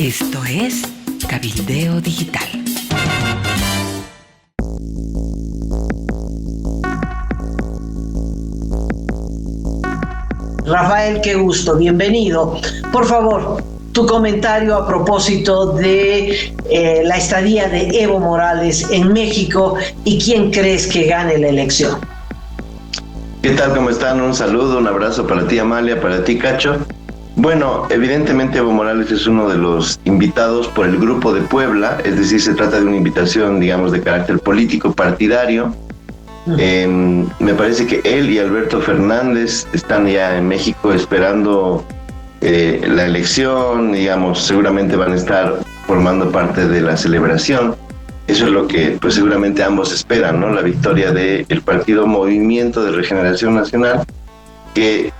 Esto es Cabildeo Digital. Rafael, qué gusto, bienvenido. Por favor, tu comentario a propósito de la estadía de Evo Morales en México y quién crees que gane la elección. ¿Qué tal? ¿Cómo están? Un saludo, un abrazo para ti, Amalia, para ti, Cacho. Bueno, evidentemente Evo Morales es uno de los invitados por el Grupo de Puebla, es decir, se trata de una invitación, digamos, de carácter político partidario. Me parece que él y Alberto Fernández están ya en México esperando la elección, digamos, seguramente van a estar formando parte de la celebración. Eso es lo que pues seguramente ambos esperan, ¿no? La victoria del partido Movimiento de Regeneración Nacional, que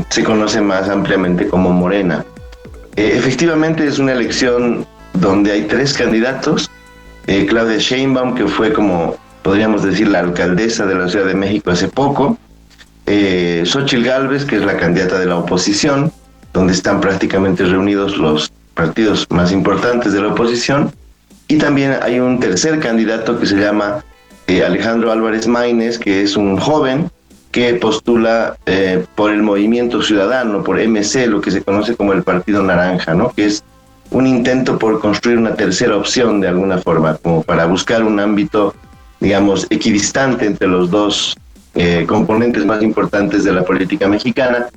se conoce más ampliamente como Morena. Efectivamente es una elección donde hay tres candidatos. Claudia Sheinbaum, que fue, como podríamos decir, la alcaldesa de la Ciudad de México hace poco. Xóchitl Gálvez, que es la candidata de la oposición, donde están prácticamente reunidos los partidos más importantes de la oposición. Y también hay un tercer candidato que se llama Alejandro Álvarez Maínez, que es un joven que postula por el Movimiento Ciudadano, por MC, lo que se conoce como el Partido Naranja, ¿no? Que es un intento por construir una tercera opción de alguna forma, como para buscar un ámbito, digamos, equidistante entre los dos componentes más importantes de la política mexicana,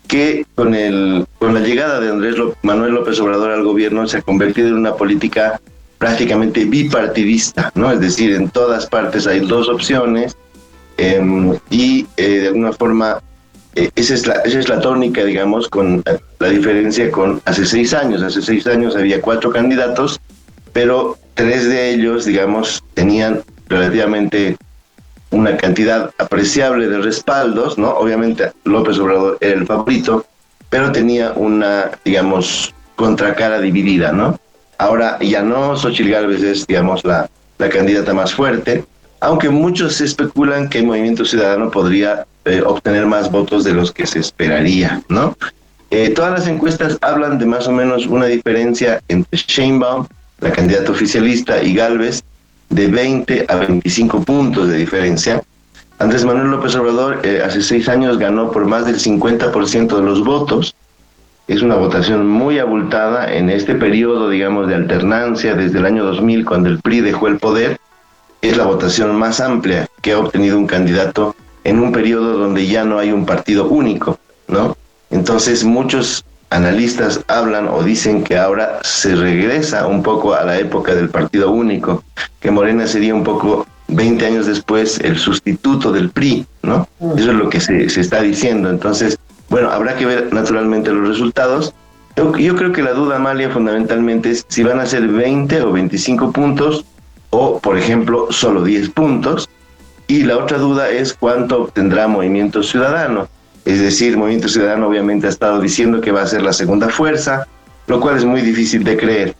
que con la llegada de Manuel López Obrador al gobierno se ha convertido en una política prácticamente bipartidista, ¿no? Es decir, en todas partes hay dos opciones, y de alguna forma esa es la tónica, digamos, con la diferencia con hace 6 años. Hace 6 años había 4 candidatos, pero 3 de ellos, digamos, tenían relativamente una cantidad apreciable de respaldos, ¿no? Obviamente López Obrador era el favorito, pero tenía una, digamos, contracara dividida, ¿no? Ahora ya no, Xóchitl Gálvez es, digamos, la candidata más fuerte, aunque muchos especulan que el Movimiento Ciudadano podría obtener más votos de los que se esperaría, ¿no? Todas las encuestas hablan de más o menos una diferencia entre Sheinbaum, la candidata oficialista, y Gálvez, de 20 a 25 puntos de diferencia. Andrés Manuel López Obrador hace 6 años ganó por más del 50% de los votos. Es una votación muy abultada en este periodo, digamos, de alternancia desde el año 2000, cuando el PRI dejó el poder. Es la votación más amplia que ha obtenido un candidato en un periodo donde ya no hay un partido único, ¿no? Entonces muchos analistas hablan o dicen que ahora se regresa un poco a la época del partido único, que Morena sería un poco 20 años después el sustituto del PRI, ¿no? Eso es lo que se está diciendo. Entonces, bueno, habrá que ver naturalmente los resultados. Yo creo que la duda, Amalia, fundamentalmente es si van a ser 20 o 25 puntos o, por ejemplo, solo 10 puntos. Y la otra duda es cuánto obtendrá Movimiento Ciudadano. Es decir, Movimiento Ciudadano obviamente ha estado diciendo que va a ser la segunda fuerza, lo cual es muy difícil de creer.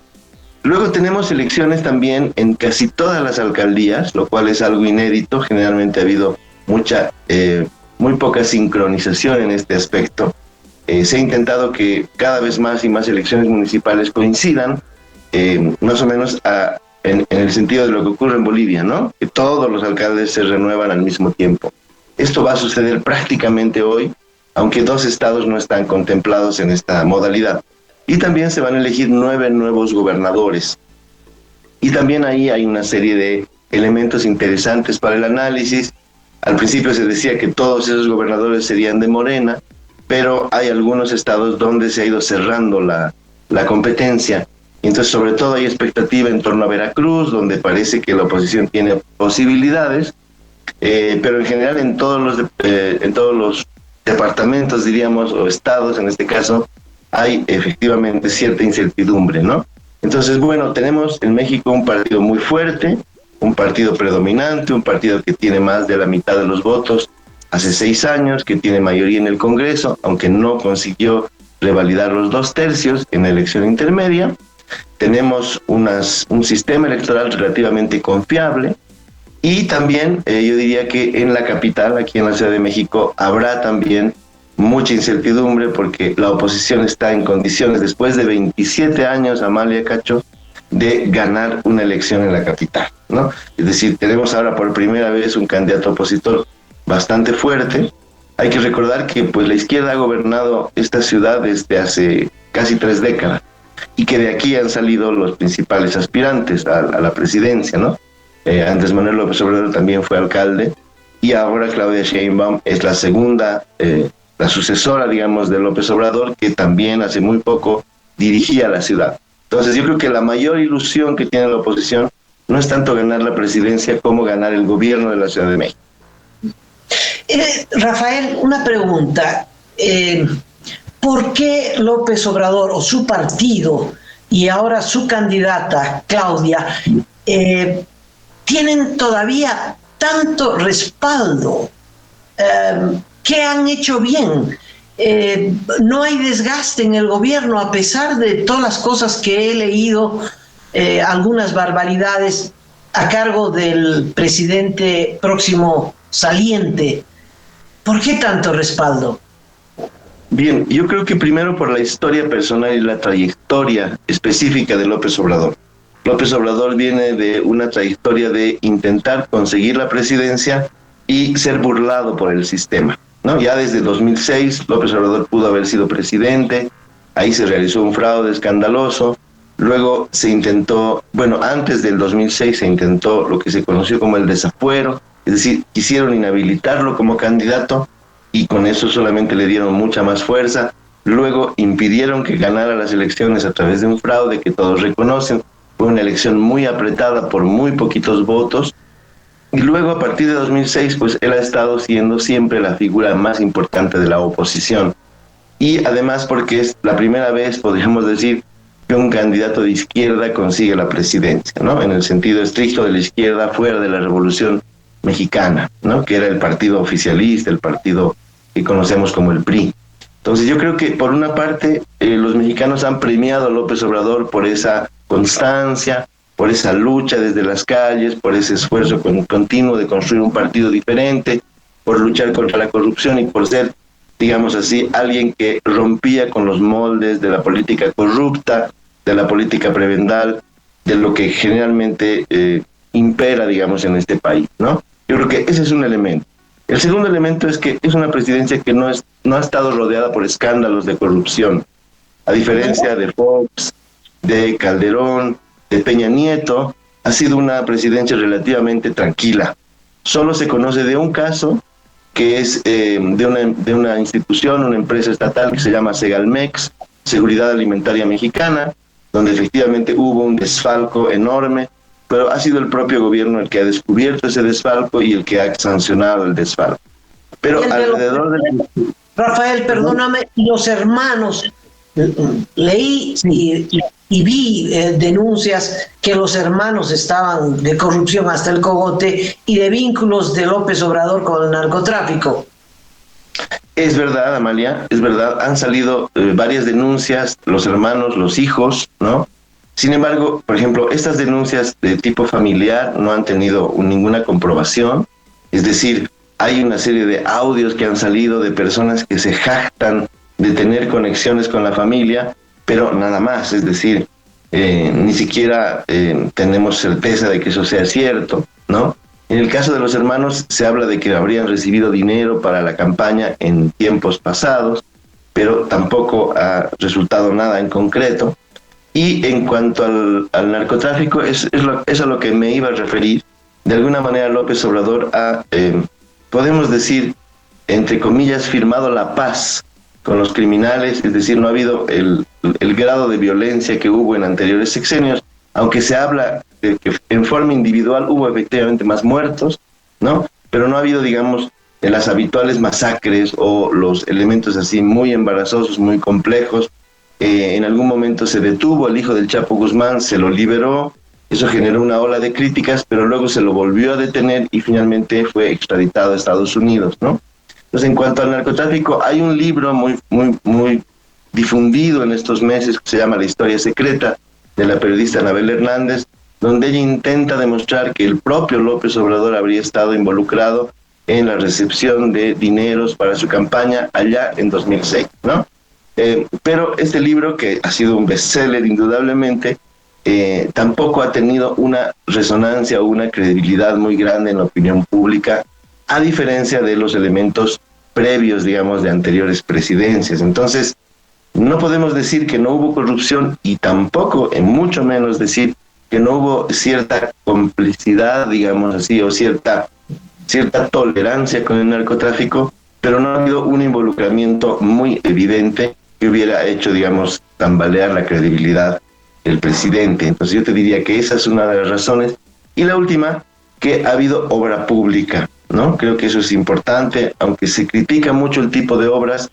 Luego tenemos elecciones también en casi todas las alcaldías, lo cual es algo inédito. Generalmente ha habido muy poca sincronización en este aspecto. Se ha intentado que cada vez más y más elecciones municipales coincidan, más o menos en el sentido de lo que ocurre en Bolivia, ¿no? Que todos los alcaldes se renuevan al mismo tiempo. Esto va a suceder prácticamente hoy, aunque 2 estados no están contemplados en esta modalidad. Y también se van a elegir 9 nuevos gobernadores. Y también ahí hay una serie de elementos interesantes para el análisis. Al principio se decía que todos esos gobernadores serían de Morena, pero hay algunos estados donde se ha ido cerrando la competencia. Entonces, sobre todo hay expectativa en torno a Veracruz, donde parece que la oposición tiene posibilidades, pero en general en todos los departamentos, diríamos, o estados en este caso, hay efectivamente cierta incertidumbre, ¿no? Entonces, bueno, tenemos en México un partido muy fuerte, un partido predominante, un partido que tiene más de la mitad de los votos hace 6 años, que tiene mayoría en el Congreso, aunque no consiguió revalidar los 2/3 en la elección intermedia. Tenemos un sistema electoral relativamente confiable y también yo diría que en la capital, aquí en la Ciudad de México, habrá también mucha incertidumbre porque la oposición está en condiciones, después de 27 años, Amalia, Cacho, de ganar una elección en la capital, ¿no? Es decir, tenemos ahora por primera vez un candidato opositor bastante fuerte. Hay que recordar que pues la izquierda ha gobernado esta ciudad desde hace casi 3 décadas y que de aquí han salido los principales aspirantes a la presidencia, ¿no? Andrés Manuel López Obrador también fue alcalde y ahora Claudia Sheinbaum es la segunda, la sucesora, digamos, de López Obrador, que también hace muy poco dirigía la ciudad. Entonces yo creo que la mayor ilusión que tiene la oposición no es tanto ganar la presidencia como ganar el gobierno de la Ciudad de México. Rafael, una pregunta. ¿Por qué López Obrador o su partido y ahora su candidata, Claudia, tienen todavía tanto respaldo? ¿Qué han hecho bien? No hay desgaste en el gobierno, a pesar de todas las cosas que he leído, algunas barbaridades a cargo del presidente próximo saliente. ¿Por qué tanto respaldo? Bien, yo creo que primero por la historia personal y la trayectoria específica de López Obrador. López Obrador viene de una trayectoria de intentar conseguir la presidencia y ser burlado por el sistema, ¿no? Ya desde 2006 López Obrador pudo haber sido presidente, ahí se realizó un fraude escandaloso, luego se intentó, bueno, antes del 2006 se intentó lo que se conoció como el desafuero, es decir, quisieron inhabilitarlo como candidato y con eso solamente le dieron mucha más fuerza, luego impidieron que ganara las elecciones a través de un fraude que todos reconocen, fue una elección muy apretada por muy poquitos votos. Y luego, a partir de 2006, pues él ha estado siendo siempre la figura más importante de la oposición. Y además porque es la primera vez, podríamos decir, que un candidato de izquierda consigue la presidencia, ¿no? En el sentido estricto de la izquierda, fuera de la Revolución Mexicana, ¿no? Que era el partido oficialista, el partido que conocemos como el PRI. Entonces yo creo que, por una parte, los mexicanos han premiado a López Obrador por esa constancia, por esa lucha desde las calles, por ese esfuerzo continuo de construir un partido diferente, por luchar contra la corrupción y por ser, digamos así, alguien que rompía con los moldes de la política corrupta, de la política prebendal, de lo que generalmente impera, digamos, en este país, ¿no? Yo creo que ese es un elemento. El segundo elemento es que es una presidencia que no ha estado rodeada por escándalos de corrupción, a diferencia de Fox, de Calderón, de Peña Nieto. Ha sido una presidencia relativamente tranquila. Solo se conoce de un caso que es de una institución, una empresa estatal que se llama Segalmex, Seguridad Alimentaria Mexicana, donde efectivamente hubo un desfalco enorme, pero ha sido el propio gobierno el que ha descubierto ese desfalco y el que ha sancionado el desfalco. Pero alrededor de... Rafael, perdóname, los hermanos, leí y vi denuncias que los hermanos estaban de corrupción hasta el cogote y de vínculos de López Obrador con el narcotráfico. Es verdad, Amalia, es verdad, han salido varias denuncias, los hermanos, los hijos, ¿no? Sin embargo, por ejemplo, estas denuncias de tipo familiar no han tenido ninguna comprobación, es decir, hay una serie de audios que han salido de personas que se jactan de tener conexiones con la familia, pero nada más, es decir, ni siquiera tenemos certeza de que eso sea cierto, ¿no? En el caso de los hermanos se habla de que habrían recibido dinero para la campaña en tiempos pasados, pero tampoco ha resultado nada en concreto. Y en cuanto al narcotráfico, es a lo que me iba a referir. De alguna manera López Obrador ha, podemos decir, entre comillas, firmado la paz con los criminales, es decir, no ha habido el grado de violencia que hubo en anteriores sexenios, aunque se habla de que en forma individual hubo efectivamente más muertos, ¿no? Pero no ha habido, digamos, las habituales masacres o los elementos así muy embarazosos, muy complejos. En algún momento se detuvo al hijo del Chapo Guzmán, se lo liberó, eso generó una ola de críticas, pero luego se lo volvió a detener y finalmente fue extraditado a Estados Unidos, ¿no? Entonces, en cuanto al narcotráfico, hay un libro muy difundido en estos meses que se llama La Historia Secreta, de la periodista Anabel Hernández, donde ella intenta demostrar que el propio López Obrador habría estado involucrado en la recepción de dineros para su campaña allá en 2006, ¿no? Pero este libro, que ha sido un bestseller indudablemente, tampoco ha tenido una resonancia o una credibilidad muy grande en la opinión pública, a diferencia de los elementos previos, digamos, de anteriores presidencias. Entonces, no podemos decir que no hubo corrupción y tampoco, en mucho menos, decir que no hubo cierta complicidad, digamos así, o cierta tolerancia con el narcotráfico, pero no ha habido un involucramiento muy evidente que hubiera hecho, digamos, tambalear la credibilidad del presidente. Entonces yo te diría que esa es una de las razones. Y la última, que ha habido obra pública, ¿no? Creo que eso es importante, aunque se critica mucho el tipo de obras.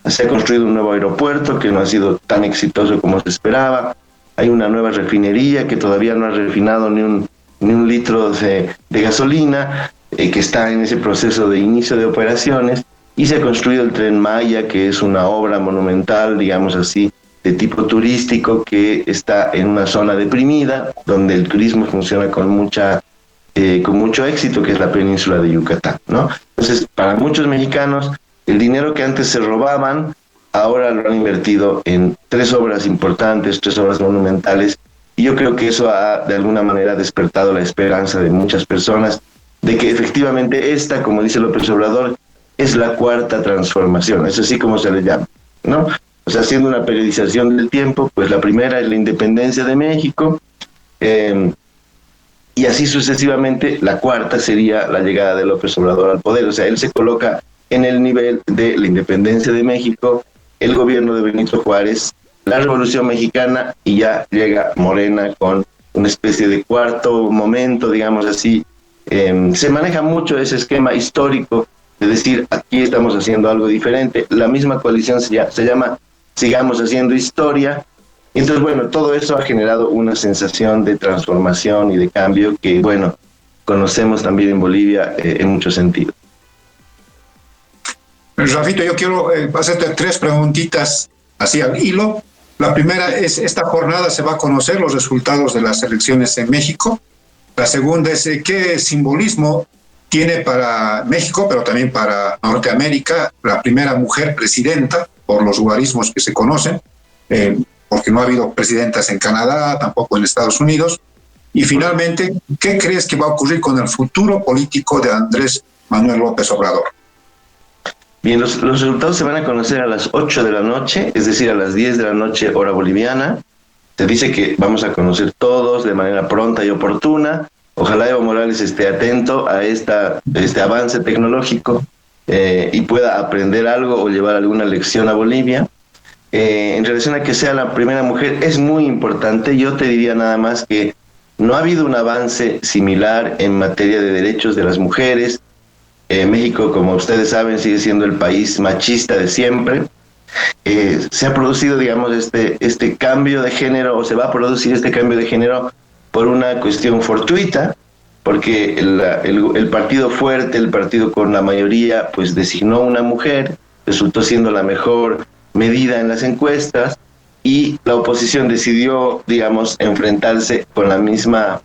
Se ha construido un nuevo aeropuerto que no ha sido tan exitoso como se esperaba. Hay una nueva refinería que todavía no ha refinado ni un litro de gasolina, que está en ese proceso de inicio de operaciones. Y se ha construido el Tren Maya, que es una obra monumental, digamos así, de tipo turístico, que está en una zona deprimida, donde el turismo funciona con mucho éxito, que es la península de Yucatán, ¿no? Entonces, para muchos mexicanos, el dinero que antes se robaban, ahora lo han invertido en 3 obras importantes, 3 obras monumentales, y yo creo que eso ha, de alguna manera, despertado la esperanza de muchas personas de que efectivamente esta, como dice López Obrador, es la cuarta transformación, es así como se le llama, ¿no? O sea, haciendo una periodización del tiempo, pues la primera es la independencia de México, y así sucesivamente. La cuarta sería la llegada de López Obrador al poder. O sea, él se coloca en el nivel de la independencia de México, el gobierno de Benito Juárez, la Revolución Mexicana, y ya llega Morena con una especie de cuarto momento, digamos así. Se maneja mucho ese esquema histórico de decir, aquí estamos haciendo algo diferente. La misma coalición se llama Sigamos Haciendo Historia. Entonces, bueno, todo eso ha generado una sensación de transformación y de cambio que, bueno, conocemos también en Bolivia en muchos sentidos. Rafito, yo quiero hacerte 3 preguntitas así al hilo. La primera es, esta jornada se va a conocer los resultados de las elecciones en México. La segunda es, ¿qué simbolismo tiene para México, pero también para Norteamérica, la primera mujer presidenta, por los lugarismos que se conocen, porque no ha habido presidentas en Canadá, tampoco en Estados Unidos? Y finalmente, ¿qué crees que va a ocurrir con el futuro político de Andrés Manuel López Obrador? Bien, los resultados se van a conocer a las 8 de la noche, es decir, a las 10 de la noche, hora boliviana. Se dice que vamos a conocer todos de manera pronta y oportuna. Ojalá Evo Morales esté atento a este avance tecnológico y pueda aprender algo o llevar alguna lección a Bolivia. En relación a que sea la primera mujer, es muy importante. Yo te diría nada más que no ha habido un avance similar en materia de derechos de las mujeres. México, como ustedes saben, sigue siendo el país machista de siempre. Se ha producido, digamos, este cambio de género, o se va a producir este cambio de género por una cuestión fortuita, porque el partido fuerte, el partido con la mayoría, pues designó una mujer, resultó siendo la mejor medida en las encuestas, y la oposición decidió, digamos, enfrentarse con la misma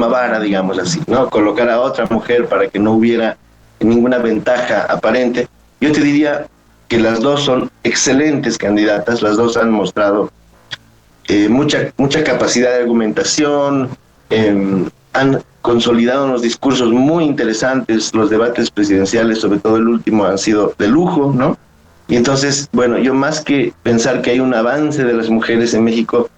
vara, digamos así, ¿no? Colocar a otra mujer para que no hubiera ninguna ventaja aparente. Yo te diría que las dos son excelentes candidatas, las dos han mostrado mucha capacidad de argumentación, han consolidado unos discursos muy interesantes. Los debates presidenciales, sobre todo el último, han sido de lujo, ¿no? Y entonces, bueno, yo más que pensar que hay un avance de las mujeres en México,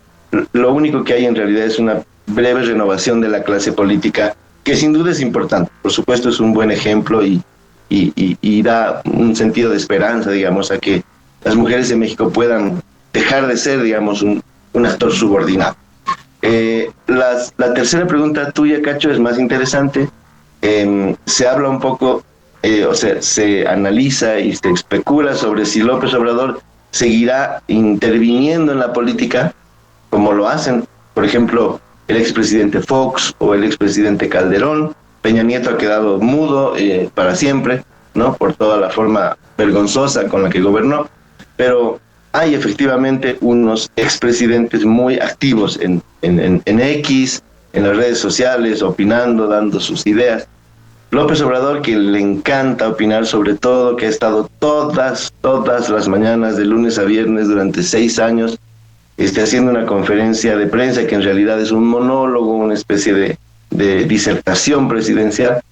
lo único que hay en realidad es una breve renovación de la clase política, que sin duda es importante. Por supuesto, es un buen ejemplo y da un sentido de esperanza, digamos, a que las mujeres en México puedan dejar de ser, digamos, un actor subordinado. La tercera pregunta tuya, Cacho, es más interesante. Se habla un poco, o sea, se analiza y se especula sobre si López Obrador seguirá interviniendo en la política como lo hacen, por ejemplo, el expresidente Fox o el expresidente Calderón. Peña Nieto ha quedado mudo para siempre, ¿no? Por toda la forma vergonzosa con la que gobernó, pero hay efectivamente unos expresidentes muy activos en X, en las redes sociales, opinando, dando sus ideas. López Obrador, que le encanta opinar sobre todo, que ha estado todas las mañanas de lunes a viernes durante 6 años haciendo una conferencia de prensa que en realidad es un monólogo, una especie de disertación presidencial,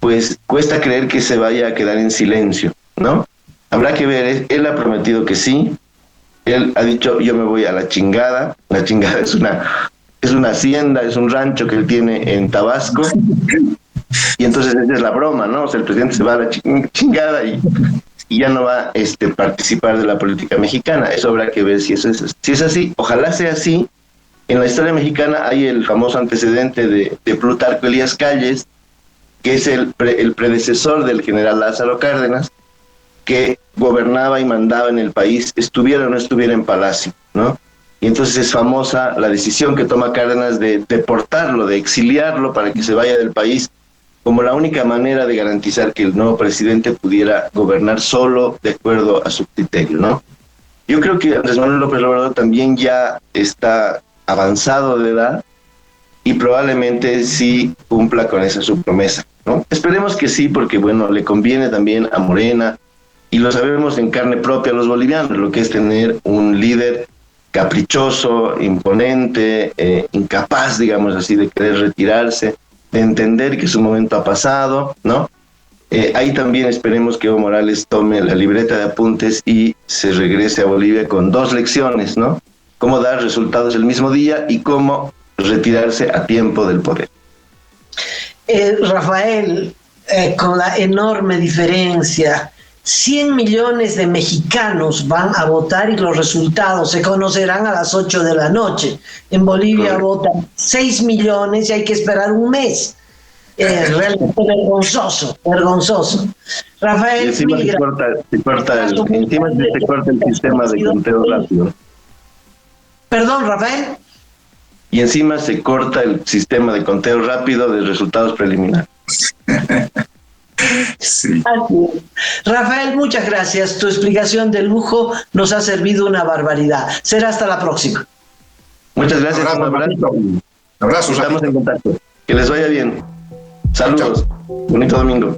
pues cuesta creer que se vaya a quedar en silencio, ¿no? Habrá que ver, él ha prometido que sí, él ha dicho yo me voy a la chingada es una hacienda, es un rancho que él tiene en Tabasco, y entonces esa es la broma, ¿no? O sea, el presidente se va a la chingada y ya no va a participar de la política mexicana. Eso habrá que ver si es así. Ojalá sea así. En la historia mexicana hay el famoso antecedente de Plutarco Elías Calles, que es el predecesor del general Lázaro Cárdenas, que gobernaba y mandaba en el país, estuviera o no estuviera en Palacio, ¿no? Y entonces es famosa la decisión que toma Cárdenas de deportarlo, de exiliarlo para que se vaya del país, como la única manera de garantizar que el nuevo presidente pudiera gobernar solo de acuerdo a su criterio, ¿no? Yo creo que Andrés Manuel López Obrador también ya está avanzado de edad y probablemente sí cumpla con esa su promesa, ¿no? Esperemos que sí, porque bueno, le conviene también a Morena, y lo sabemos en carne propia los bolivianos, lo que es tener un líder caprichoso, imponente, incapaz, digamos así, de querer retirarse, de entender que su momento ha pasado, ¿no? Ahí también esperemos que Evo Morales tome la libreta de apuntes y se regrese a Bolivia con 2 lecciones, ¿no? Cómo dar resultados el mismo día y cómo retirarse a tiempo del poder. Rafael, con la enorme diferencia, 100 millones de mexicanos van a votar y los resultados se conocerán a las 8 de la noche. En Bolivia votan 6 millones y hay que esperar un mes. Realmente vergonzoso. Rafael, y encima se corta el sistema de conteo rápido. Perdón, Rafael. Y encima se corta el sistema de conteo rápido de resultados preliminares. Sí. Rafael, muchas gracias. Tu explicación de lujo nos ha servido una barbaridad. Será hasta la próxima. Muchas gracias. Un abrazo. Estamos en contacto. Que les vaya bien. Saludos. Bonito domingo.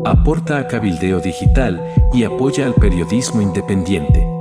Aporta a Cabildeo Digital y apoya al periodismo independiente.